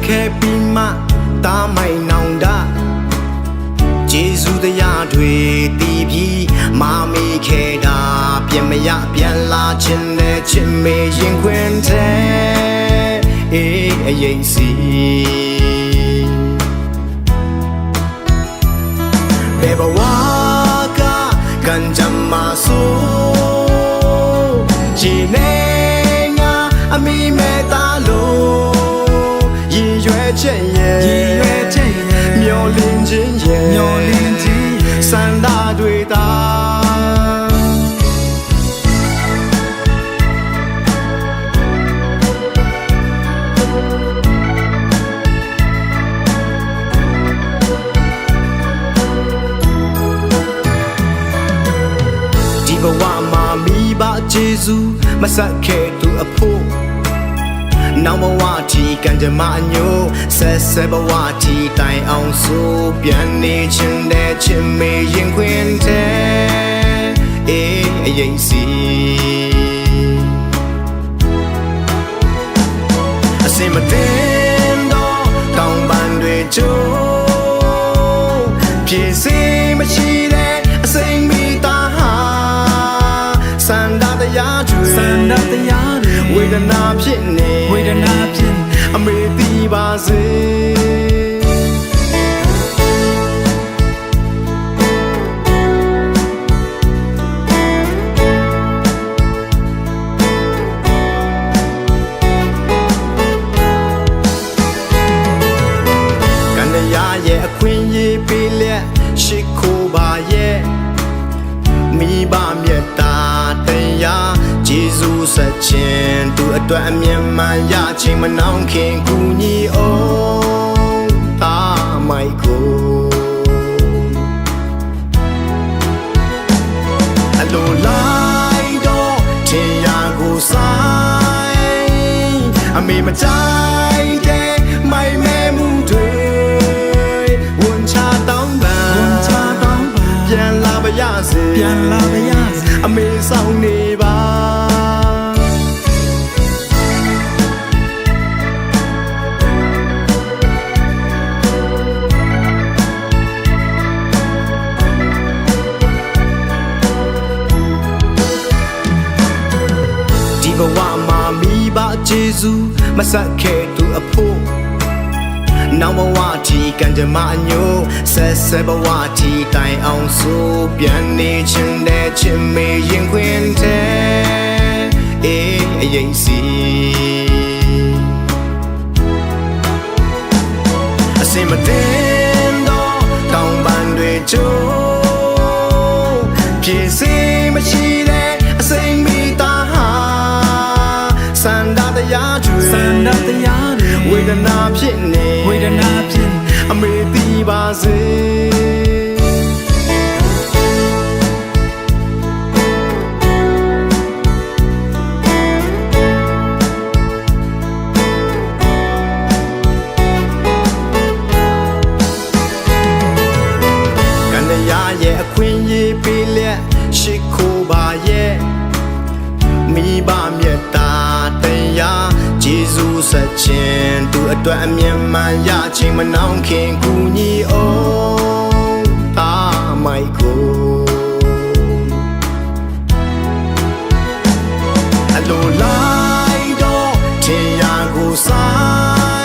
ค่ปีมาตาไม่นองดาเจสุตยาด้วยตีพีมาไม่แค่ดาเปลี่ยนไม่ยากเปลี่ยนลาชินและชินไม่ยังควนแท้ยังสิเบบว่ากะกันจำมาสู้จีเนงามีเมตตาโลยิ่งช่วยเช่นเย่မျောလင်းခြင်းရဲ့စန္ဒတွေသာဒီဘဝမှာမိဘကျေးဇူးမဆက်ခဲ့သူအဖို့နောင်ဘဝတီကံကြမအညို့ဆက်ဘဝတီတိုင်အောင်ဆိုပြန်နေခြင်းတဲ့ချင်းမေရင်ခွင်တဲ့အရင်စီအစင်မတင်တော့တောင်ပန်တွေကျိုးဖြစ်စေမရှိတဲ့အစိမ်မိသားဟာစန္ဒတရားတွေဝေဒနာဖြစ်နေအမေသိပါစေကန်တရားရဲ့အခွင့်အရေးပေးလက်ရှိခိုးပါရဲ့မိဘမြတ်တာတရားကျေးဇူးဆက်ခြင်းသူအတွက်အမြင်မှန်ရခြင်းမနှောင်းခင်ကူညီအောင်တာမိုက်ကိုအလိုလိုက်တော့ထင်ရကိုဆိုင်အမေမကြိုက်တဲ့မိုက်မဲမှုတွေဝန်ချတောင်းပန်ပြန်လာပါရစေအမေဆောင်နေပါဒီဘဝမှာမိဘကျေးဇူးမဆက်ခဲ့သူအဖို့နောင်ဘဝတီကံကြမအညို့ဆက်ဘဝတီတိုင်အောင်ဆိုပြန်နေခြင်းတဲ့ချင်းမေရင်ခွင်တဲ့အရင်စီအစင်မတင်တော့တောင်ပန်တွေကျိုးဖြစ်စေမရှိတဲ့အစိမ်မိသားဟာစန္ဒတရားတွေဝေဒနာဖြစ်နေအမေသိပါစေကန်တရားရဲ့အခွင့်အရေးပေးလက်ရှိခိုးပါရဲ့မိဘမြတ်တာတရားကျေးဇူးဆက်ခြင်းသူအတွက်အမြင်မှန်ရခြင်းမနှောင်းခင်ကူညီအောင်တာမိုက်ကိုအလိုလိုက်တော့ထင်ရကိုဆို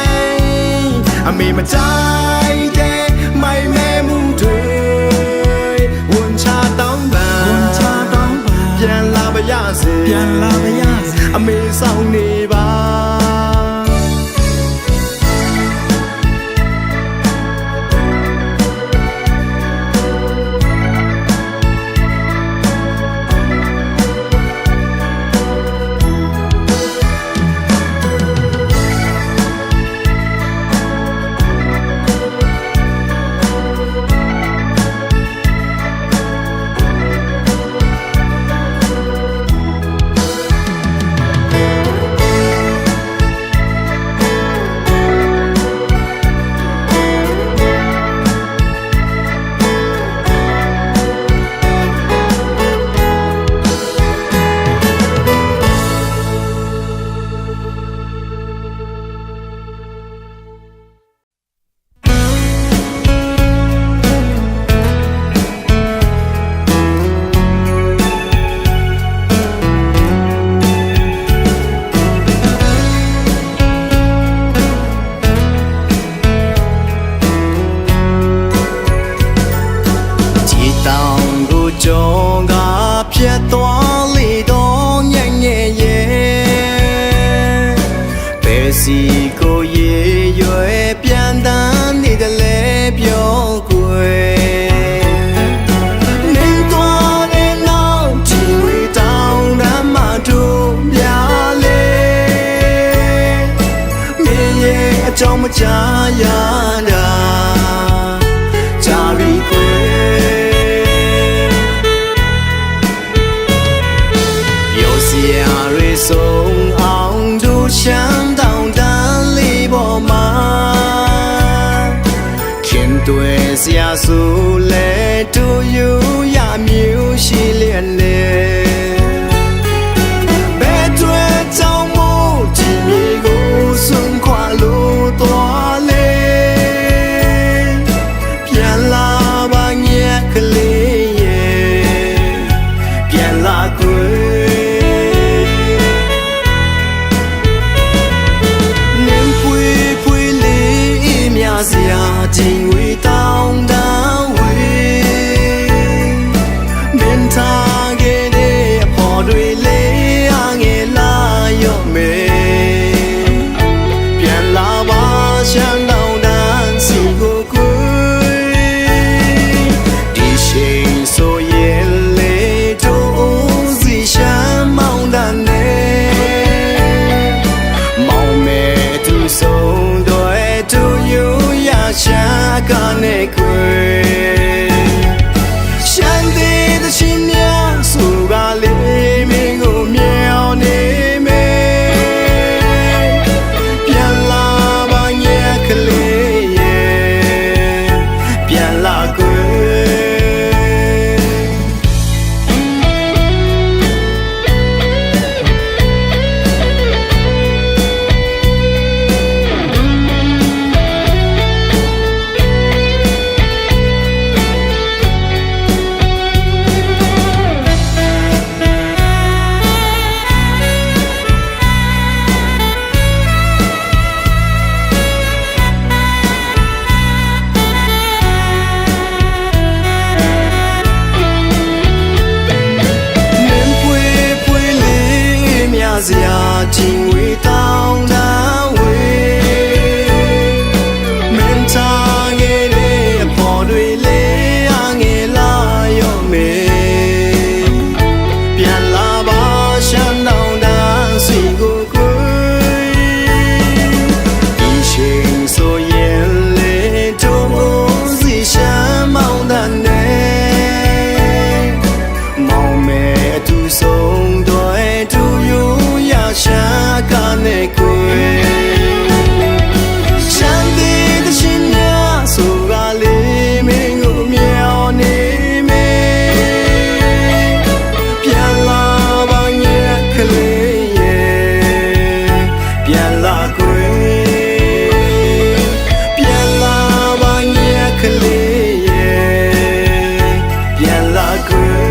င်အမေမကြိုက်တဲ့မိုက်မဲမှုတွေဝန်ချတောင်းပန်ပြန်လာပါရစေအမေဆောင်နေပါ စီကိုရေရွယ်ပြန်တန်းနေတယ်လေပြောကွယ်နင်းသွားတဲ့နောက်ဒီဝေတောင်းတမ်းမှတို့ပြလေမင်းရဲ့အကြောင်းမကြားရတာကြပြီကွယ်ပြောစရာတွေဆုံးအောင်တို့ရှမ်းတောင်တန်းလေးပေါ်မှာခင်တွေ့စရာဆိုလဲတို့ယူရမျိုးရှိလျက်လေဘယ်တွေ့ကြောင့်မို့ဒီမြေကိုစွန့်ခွာလို့သွားလေပြန်လာပါညက်ကလေးရဲ့ပြန်လာကွယ်နင်းပွေပွေလေးမြစရာချိန်ဝေတောင်းတန်းဝေမင်းထားခဲ့တဲ့အဖို့တွေလေးအငယ်လာရော့မေပြန်လာပါရှမ်းတောင်တန်းစီကိုကွယ်ဒီချိန်ဆိုရင်လေတို့စီရှမ်းမောင်းတန်းနေမောင်မဲသူဆုံးတော့တို့ယူရရှာကနေကွယ်ရှမ်းသေးတဲ့ရှင်များဆိုကလေးမင်းကိုမြောင်နေမယ်ပြန်လာပါညက်ကလေးရဲ့ပြန်လာကွယ်စရာချင်းဝေတောင်းတန်းဝေမင်းထားခဲ့တဲ့အဖို့တွေလေးအငယ်လာရော့မေပြန်လာပါရှမ်းတောင်တန်းစီကိုကွယ်ဒီချိန်ဆိုရင်လေတို့စီရှမ်းမောင်းတန်းနေမောင်မဲသူဆုံးတော့တို့ယူရှာကနေကွယ်ရှမ်းသေးတဲ့ရှင်များဆိုကလေးမင်းကိုမြောင်နေမယ်ပြန်လာပါညက်ကလေးရဲ့ပြန်လာကွယ်ပြန်လာပါညက်ကလေးရဲ့ပြန်လာကွယ်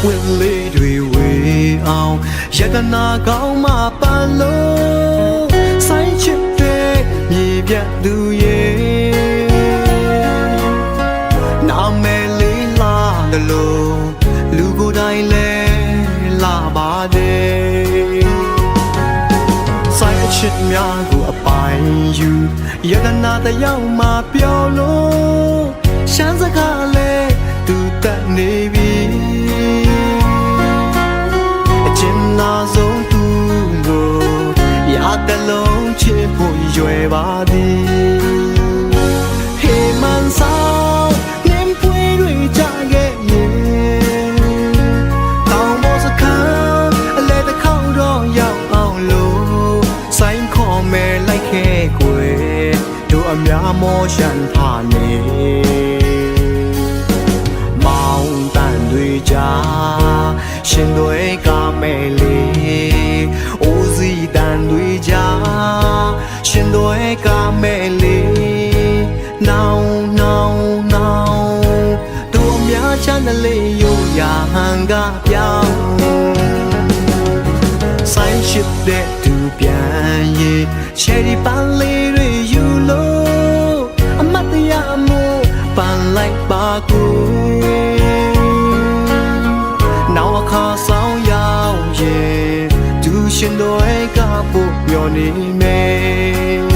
ဝင်လေးတွေဝေအောင်ရတနာကောင်းမှပန်းလို့ဆိုင်ချစ်တဲ့မြေပြတ်သူရဲ့နာမည်လေးလာတယ်လို့လူကိုယ်တိုင်လဲလာပါတယ်ဆိုင်ချစ်များကိုအပိုင်ယူရတနာတယောက်မှပြောလို့ရှမ်းစကားလဲသူတတ်နေပြီ ပါသည်ဟေမန်ဆောင်နင်းပွေတွေကြခဲ့ရင်တောင်ပေါ်စခန်းအလဲတစ်ခေါက်တော့ရောက်အောင်လို့စိုင်းခေါ်မယ်လိုက်ခဲ့ကွယ်တို့အများမောရှန်ဖာနေမောင်တန်တွေကြားရှင်တွေကမဲ့လေးအိုးစီတန်တွေကြားရှင်တွေကမဲ့လေးနောင်တို့အများချမ်းတဲ့လေးရိုးရာဟန်ကပြောင်းဆိုင်ရှိတဲ့သူပြန်ရေးချယ်ရီပန်းလေးတွေယူလို့အမတ်တရားမို့ပန်းလိုက်ပါကိုနောက်အခါဆောင်ရောက်ရင်သူရှင်တွေကပို့မျောနေမယ်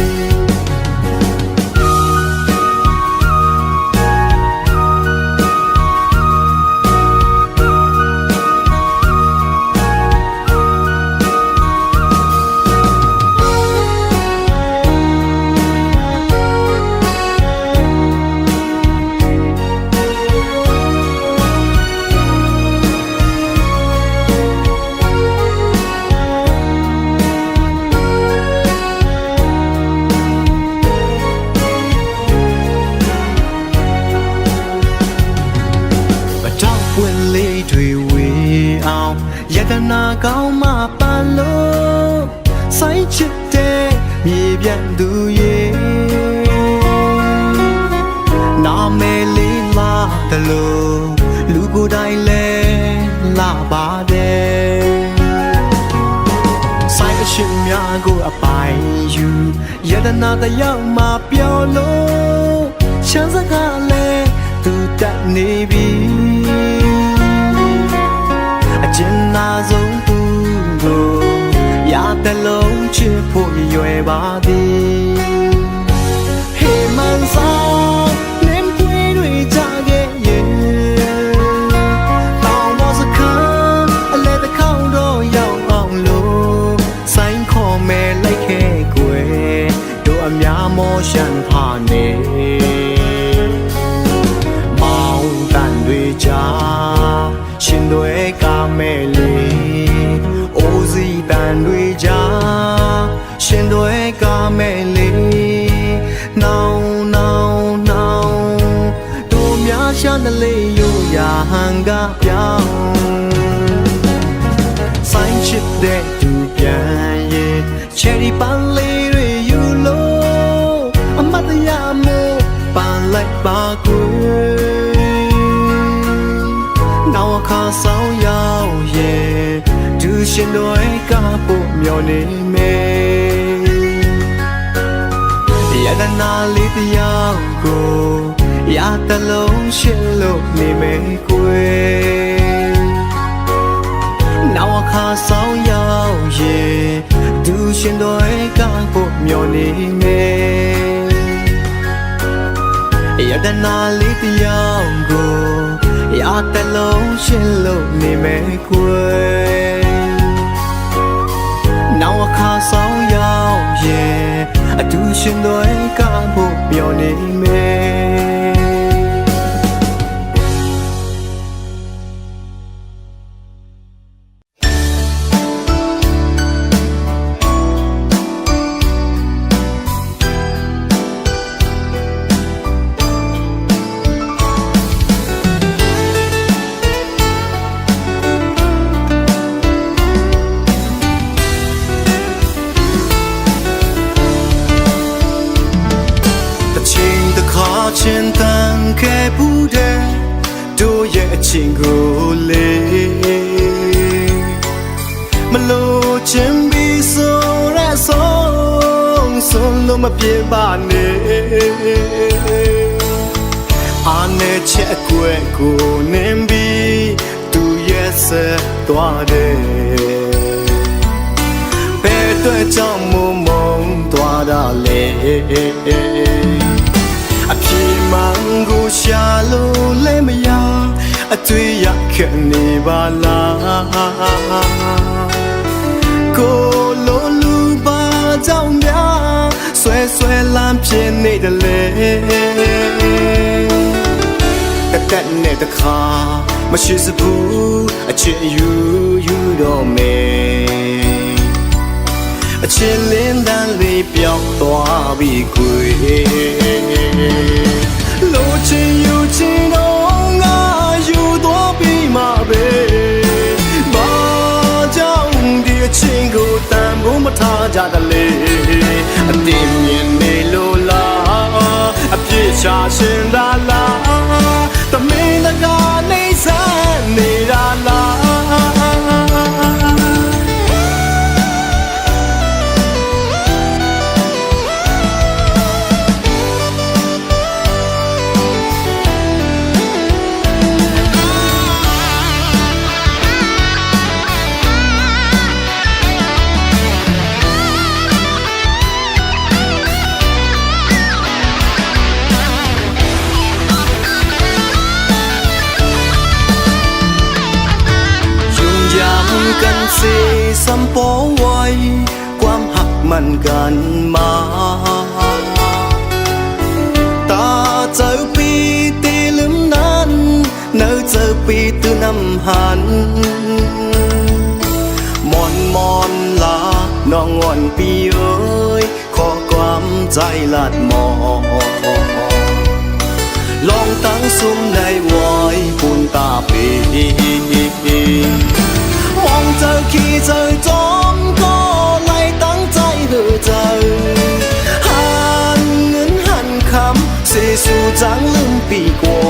ယတနာကောင်းမှပန်းလို့စိုင်းချစ်တဲ့မြေပြန်သူရဲ့နာမည်လေးလာတယ်လို့လူကိုယ်တိုင်လဲလာပါတယ်စိုင်းအရှင်များကိုအပိုင်ယူယတနာတယောက်မှပြောလို့ချမ်းစကားလဲသူတက်နေပြီကျင်နာဆုံးသူတို့ရတဲ့လုံးချစ်ဖို့ရွယ်ပါသည်ဟေမန်ဆောင်နင်းပွေတွေကြခဲ့ရင်တောင်ပေါ်စခန်းအလဲတစ်ခေါက်တော့ရောက်အောင်လို့စိုင်းခေါ်မယ်လိုက်ခဲ့ကွယ်တို့အများမောရှန်ဖာနေမောင်တန်တွေကြားရှင်တွေကမဲ့လေးအိုးစီတန်တွေကြားရှင်တွေကမဲ့လေးနောင်တို့များရှာတဲ့လေးရိုးရာဟန်ကပြောင်းဆိုင်ချစ်တဲ့သူပြန်ရဲ့ချယ်ရီပန်းလေးတွေယူလို့အမတ်တရားမို့ပန်းလိုက်ပါကွယ်နောက်အခါဆောင်ရောက်ရဲ့သူရှင်တွေကပို့မျောနေမယ်ယတနာလေးတရားကိုရတလုံးရှင်လို့နေမယ်ကွယ်နောက်အခါဆောင်ရောက်ရဲ့သူရှင်တွေကပို့မျောနေမယ်ယတနာလေးတရားကိုရတဲ့လုံးရှင်လို့နေမယ်ကွယ်နောက်အခါဆောင်ရောက်ရဲ့အတူရှင်တွေကဖို့မျောနေမယ်ချင်းတန်ခဲ့ဘူးတဲ့တို့ရဲ့အချင်းကိုလေမလို့ချင်းပြီးဆိုရဆုံးလို့မပြေပါနဲ့အာနဲ့ချက်အကွယ်ကိုနင်းပြီးသူရဲ့ဆက်သွားတယ်ဘယ်အတွက်ကြောင့်မုံသွားတာလဲအပြေမှန်ကိုရှာလို့လည်းမရအတွေ့ရခဲ့နေပါလားကိုလိုလူပါကြောင့်များဆွဲ ဆွဲလမ်းဖြစ်နေတယ်လေတက်နဲ့တခါမရှိစဘူးအချစ်ယူတော့မယ်အချစ်လင်းတန်းလေးပြောင်းသွားပြီကွယ်လို့ချင်ယူချင်တော့ငါယူသွားပြီးမှပဲဘာကြောင့်ဒီအချင်းကိုတန်ဖို့မထားကြတယ်လေအတင်းမြင်နေလို့လားအပြစ်ချရှင်တာလားတမင်းတကားနေစမ်းနေတာလားกันสิสัมปอไว้ความหักมันกันมาตาเจอปีตีลืมนั้นเนื้อเจอปีตื่นน้ำหันมอนลาน้องอ่อนปีเอ้ยขอความใจลาดมอลองตั้งซุ่มในวอยปูนตาปีมองเจอขี้เจอจอมก็ไล่ตั้งใจเธอเจอหันเงินหันคำเสียสู่จังลืมปีกว่า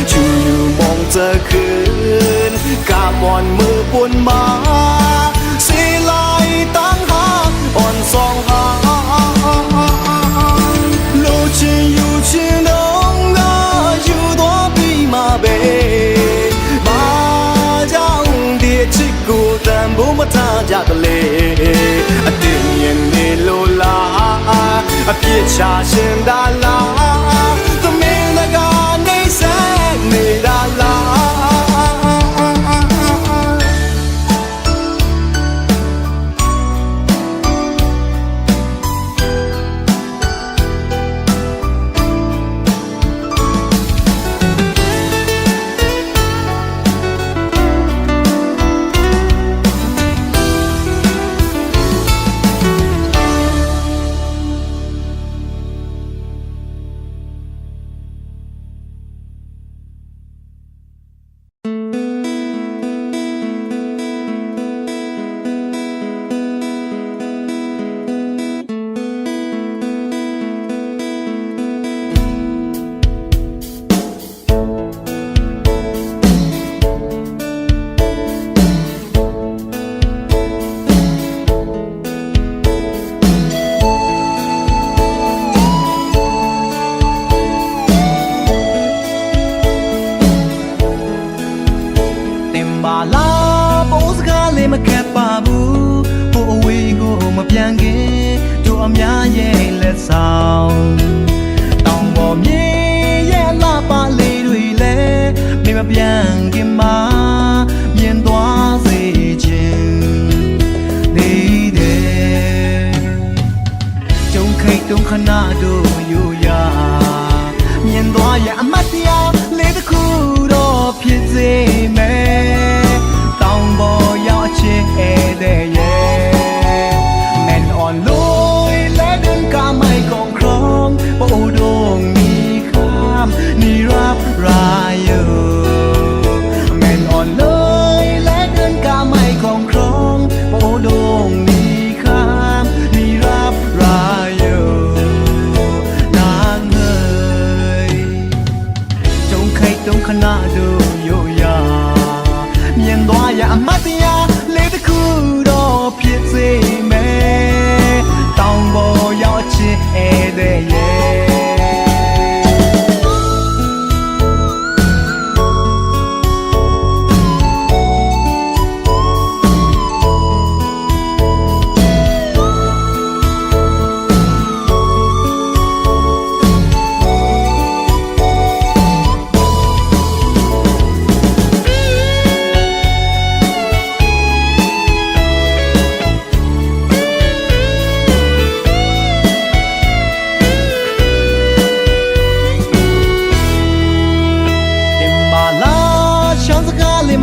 อยู่มองเจอคืนกาบอนมือปนมาเสียลายตั้งหาอ่อนสองหาลูกชิอยู่ชิน้องก็อยู่ตัวปีมาเบဘူမထားကြတယ်လေအတင်းမြင်နေလို့လားအပြစ်ချရှင်တာလားသမင်းတကားနေစက်နေတာလား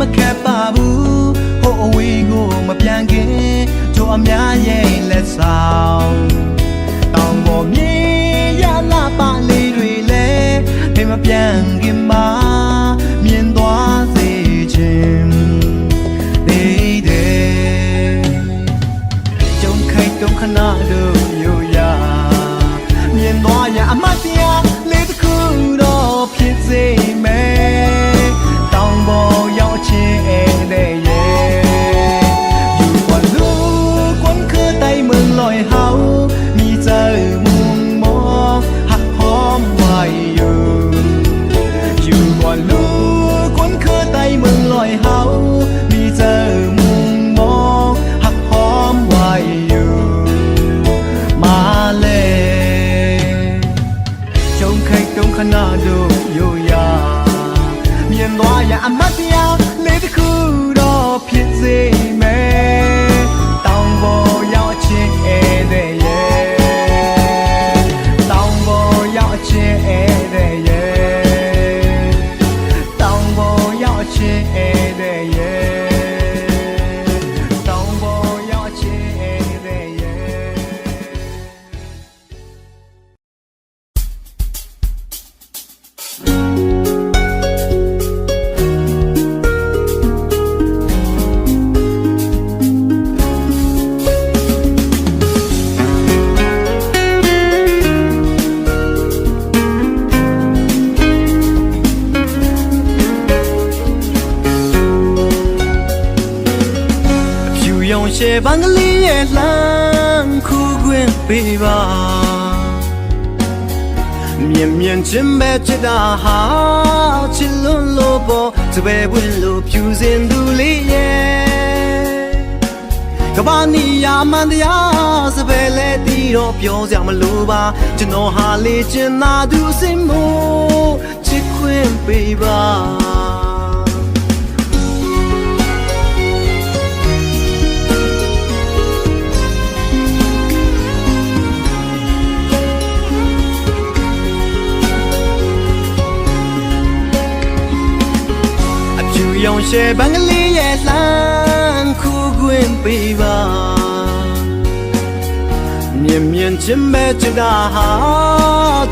มาแค่ป่าบูโฮวีกูมาเพียงแค่โจอเมียเย่และสาวต้องบอกมียาลาปาลีด้วยเล่ให้มาเพียงแค่มาเมียนตัวเสียชิมจงใครจงขนาดดูอยู่ยาเมียนตัวอย่ามาเสียเลยตะคูดอผิดสิแม่ต้องบอกยาวเชเองได้เย่อยู่กว่าลูกคนคือไตเมืองลอยเฮามีเจอมุงมองหักหอมไว้อยู่กว่าลูกคนคือไตเมืองลอยเฮามีเจอมุงมองหักหอมไว้มาเลยจงใครจงขนาดดูอยู่ยาเมียนว่าอย่ามาเสียเลยที่คูรอผิดสิแม่ต้องบอกยาวเชเอเดเย่ต้องบอกยาวเชเอเดเย่ต้องบอกยาวเชเอเดเย่ต้องบอกยาวเชเอเดเย่ ရှေဘင်္ဂလီရဲ့လမ်းခုခွင့်ပေးပါမြင်မြင်ချင်းပဲချစ်တာဟာချစ်လွန်းလို့ပေါ်စပယ်ဝင်လို့ဖြူစင်သူလေးရဲ့ကဘာနီယာမန်တရားစပယ်လဲတီးတော့ပြောစရာမလိုပါကျွန်တော်ဟာလေချင်သာသူစင်မို့ချစ်ခွင့်ပေးပါရောင်ရှယ်ဘင်္ဂလီရဲ့လမ်းခုခွင့်ပေးပါမြင်မြင်ချင်းပဲချစ်တာဟာ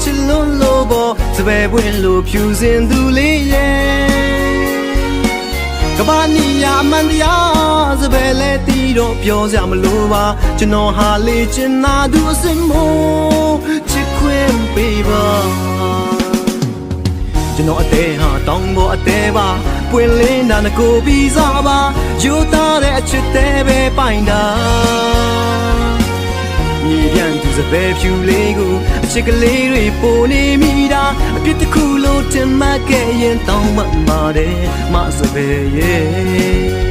ချစ်လွန်းလို့ပေါ်စပယ်ပွင့်လို့ဖြူစင်သူလေးရဲ့ကဘာနီယာမန်တရားစပယ်လဲတီးတော့ပြောစရာမလိုပါကျွန်တော်ဟာလေချင်သာသူအစင်မို့ချစ်ခွင့်ပေးပါကျွန်တော်အသေးဟာတောင်းပေါ်အသေးပါပွင့်လင်းတာငကိုပြီးစားပါယူသားတဲ့အချစ်သေးပဲပိုင်တာမြေပြန်သူစပယ်ဖြူလေးကိုအချစ်ကလေးတွေပိုနေမိတာအပြစ်တစ်ခုလို့တင်မှတ်ခဲ့ရင်တောင်းမှမာတယ်မစပယ်ရဲ့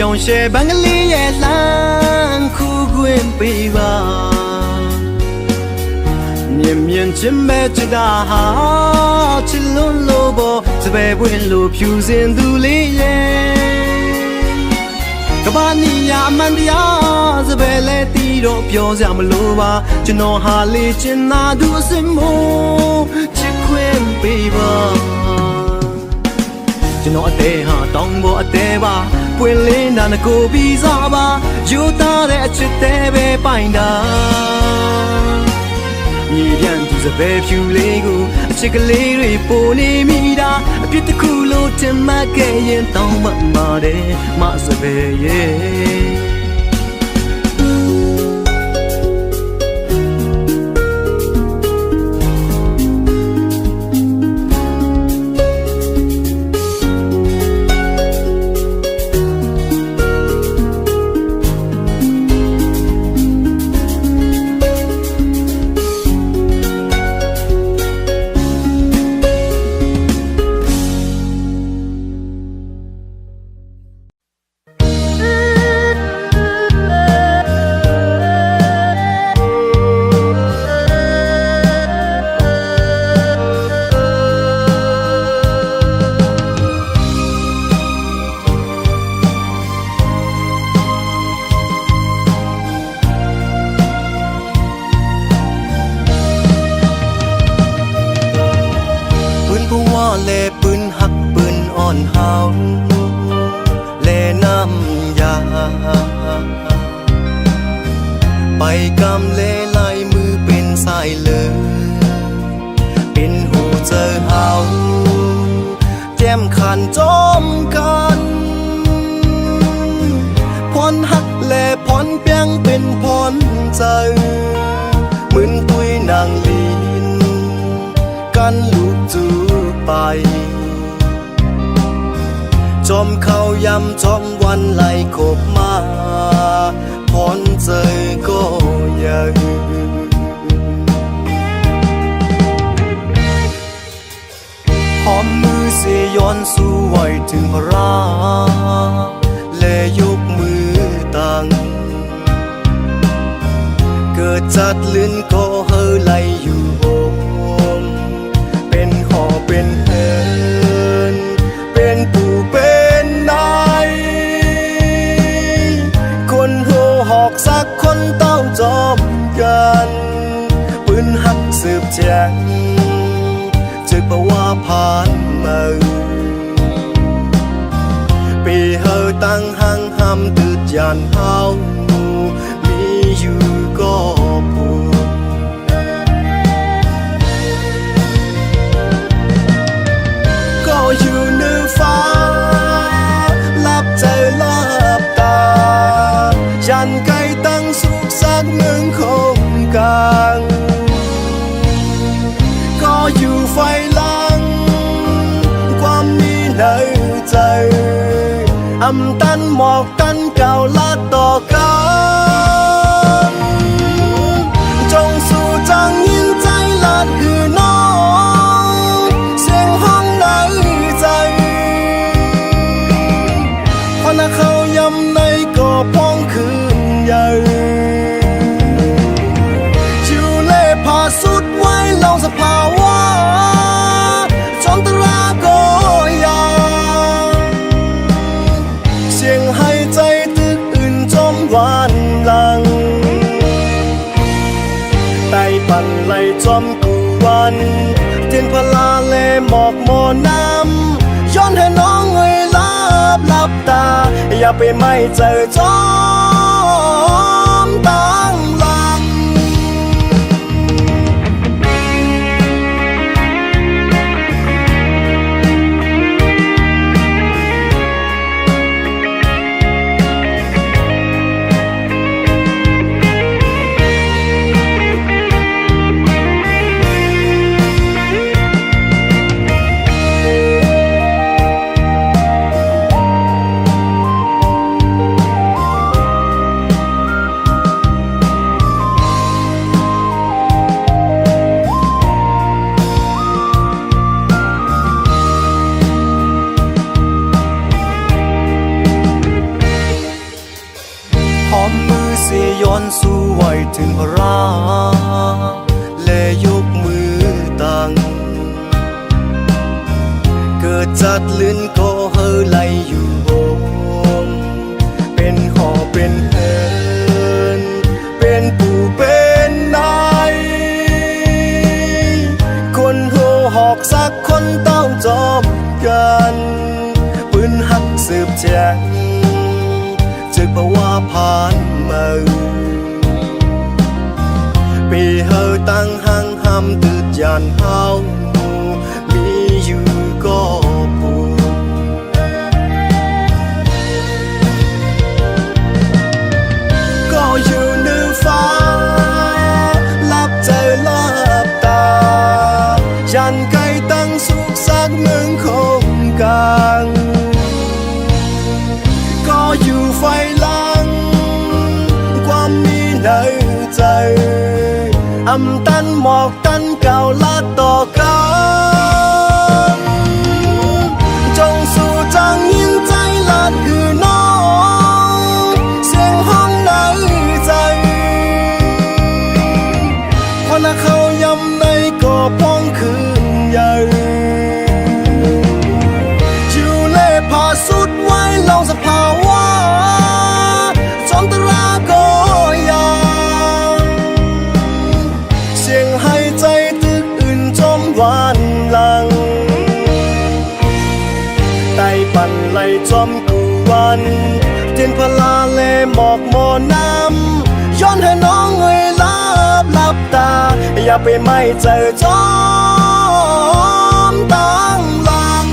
ရောင်ရှယ်ဘင်္ဂလီရဲ့လမ်းခုခွင့်ပေးပါမြင်မြင်ချင်းပဲချစ်တာဟာချစ်လွန်းလို့ပေါ်စပယ်ပွင့်လို့ဖြူစင်သူလေးရဲ့ကဘာနီယာမန်တရားစပယ်လဲတီးတော့ပြောစရာမလိုပါကျွန်တော်ဟာလေချင်သာသူအစင်မို့ချစ်ခွင့်ပေးပါကျွန်တော်အသေးဟာတောင်းပေါ်အသေးပါပွင့်လင်းတာငကိုပြီးစားပါယူသားတဲ့အချစ်သေးပဲပိုင်တာမြေပြန်သူစပယ်ဖြူလေးကိုအချစ်ကလေးတွေပိုနေမိတာအပြစ်တစ်ခုလို့တင်မှတ်ခဲ့ရင်တောင်းမှမာတယ်မစပယ်ရဲ့ ว่าแลปืนหักปืนอ่อนเฮาแลน้ำยาไปกำเลลายมือเป็นสายเลยเป็นหูเจอเฮาแก้มขันจอมกันพรหักแลพรเปียงเป็นพรใจเหมือนตุยนางลีนกันลูกจูไปจอมเขายำจอมวันไหลขบมาพรใจก็ยังหอมมือเสียย้อนสู้ไว้ถึงพระราและยกมือตั้งเกิดจัดลื่นก็เฮอไหลอยู่โฮมเป็นหอเป็นเฮินเป็นปู่เป็นนายคนโหหอกสักคนเต้าจอมกันปืนหักสืบแจงจึกเพราะว่าผ่านมาปีเฮอตั้งหังห้ำตืดยานเฮามีอยู่ก็พูดก็อยู่เหนือฟ้าลับใจลับตายันไกลตั้งสุขสักหนึ่งคงกลางก็อยู่ไฟลังความมีในใจอำตันหมอกตันเก่าละต่อกันจงสู่จังยินใจลาดคือน้องเสียงห้องในใจพอนาเขายำในก็พ้องคืนใหญ่ชิวเล่พาสุดไว้เล่าสภาวะจนตราก็ยาเสียงให้ใจตึกอื่นจมหวานหลังไต่ปั่นไหลจอมกูวันเทียนพลาเลหมอกหมอน้ำย้อนให้น้องเงยลับตาอย่าไปไม่เจอจอมตั้งหลังหอมมือเสียย้อนสู้ไว้ถึงพระราและยกมือตั้งเกิดจัดลื่นก็เฮอไหลอยู่โฮมเป็นหอเป็นเฮินเป็นปู่เป็นนายคนโหหอกสักคนเต้าจอมกันปืนหักสืบแจงจึกเพราะว่าผ่านมาปีเฮอตั้งหังห้ำตืดยานเฮามีอยู่ก็พูดก็อยู่เหนือฟ้าลับใจลับตายันไกลตั้งสุขสักหนึ่งคงกลางก็อยู่ไฟลังความมีในใจอำตันหมอกตันเก่าละต่อกันจงสู่จังยินใจลาดคือน้องเสียงห้องในใจพอนาเขายำในก็พ้องคืนใหญ่ชิวเล่พาสุดไว้เล่าสภาวะจนตราก็ยาเสียงให้ใจตึกอื่นจม จอมกวนเตียนพลาเลหมอกหมอน้ำย้อนให้น้องเงยลับตาอย่าไปไม่เจอจอมตั้งหลัง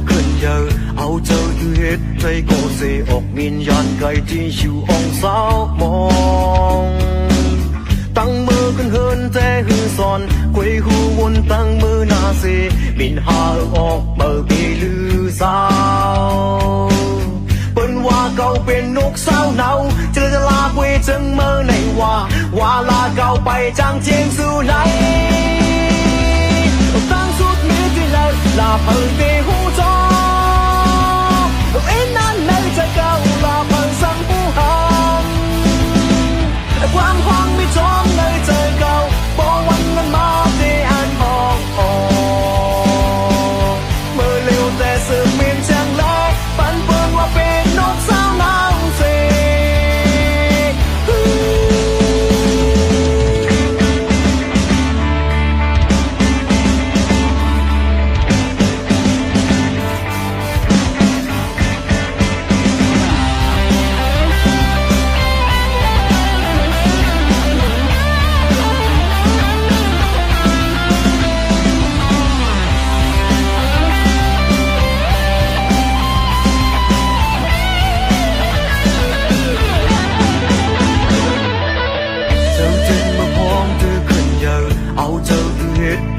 ขึ้นเยอะเอาเจออยู่เหตุใจก็เสียออกวิญญาณไกลที่ชิวองสาวมองตั้งมือขึ้นเฮินแต่หือสอนควยหูวนตั้งมือหน้าเสบินหาออกเปิดปีลือสาวเปิ้นว่าเก่าเป็นนกสาวเนาเจอจะลาเวจังเมื่อไหนว่าลาเก่าไปจางเจียงสู่ไหนตั้งสุดมีที่ไหนลาเปิดปีหูจอเอ็นนั้นในใจเก่าลาเปิดสังผู้หามความหวังไม่จมในใจเก่าบอกวันนั้นมาที่อันมองเมื่อเร็วแต่สืบมินจังเลยปันเปิงว่าเป็นนกสาวน้ำเส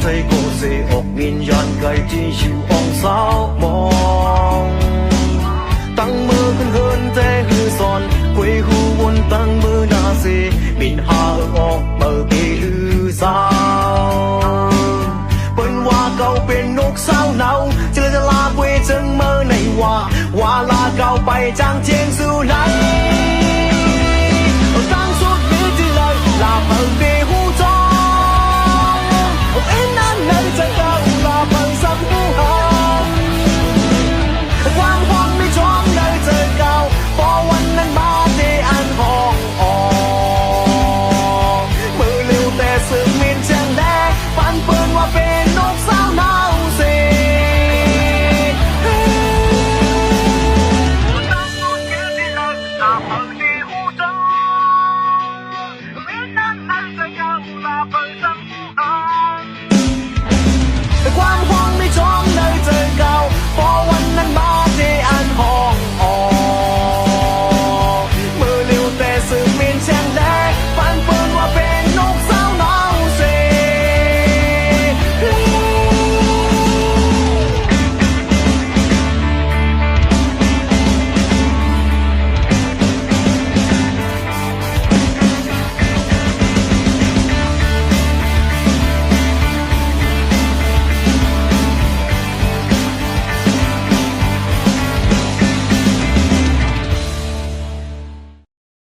ใจก็เสียออกวิญญาณไกลที่ชิวองสาวมองตั้งมือขึ้นเฮินแต่หือสอนควยหูวนตั้งมือหน้าเสบินหาออกเปิดปีลือสาวเปิ้นว่าเก่าเป็นนกสาวเนาเจอจะลาเวจังเมื่อไหนว่าลาเก่าไปจางเจียงสู่ไหน